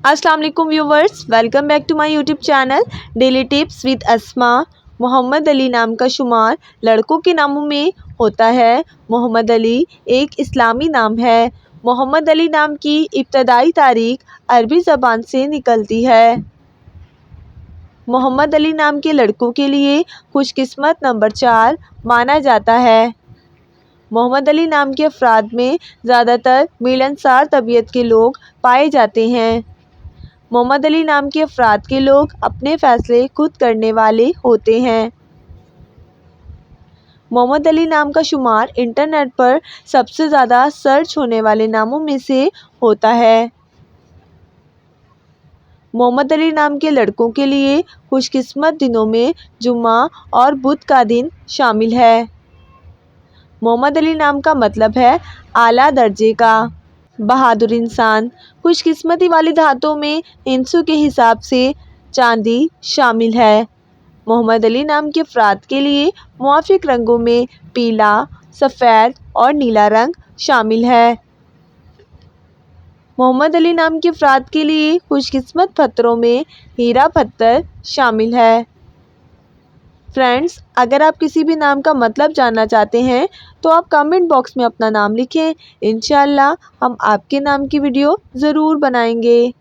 अस्सलाम वालेकुम viewers, welcome back to my YouTube channel daily tips with Asma. Mohammad Ali नाम का शुमार लड़कों के नामों में होता है। मोहम्मद अली एक इस्लामी नाम है। मोहम्मद अली नाम की इब्तदाई तारीख अरबी ज़बान से निकलती है। मोहम्मद अली नाम के लड़कों के लिए खुशकिस्मत नंबर 4 माना जाता है। मोहम्मद अली नाम के अफराद में ज़्यादातर मिलनसार तबीयत के लोग पाए जाते हैं। मोहम्मद अली नाम के अफराद के लोग अपने फ़ैसले खुद करने वाले होते हैं। मोहम्मद अली नाम का शुमार इंटरनेट पर सबसे ज़्यादा सर्च होने वाले नामों में से होता है। मोहम्मद अली नाम के लड़कों के लिए खुशकिस्मत दिनों में जुम्मा और बुध का दिन शामिल है। मोहम्मद अली नाम का मतलब है आला दर्जे का, बहादुर इंसान। खुशकिस्मती वाली धातों में इंसू के हिसाब से चांदी शामिल है। मोहम्मद अली नाम के अफराद के लिए मुआफिक रंगों में पीला, सफ़ेद और नीला रंग शामिल है। मोहम्मद अली नाम के अफराद के लिए खुशकिस्मत पत्थरों में हीरा पत्थर शामिल है। फ्रेंड्स, अगर आप किसी भी नाम का मतलब जानना चाहते हैं तो आप कमेंट बॉक्स में अपना नाम लिखें। इंशाअल्लाह हम आपके नाम की वीडियो ज़रूर बनाएंगे।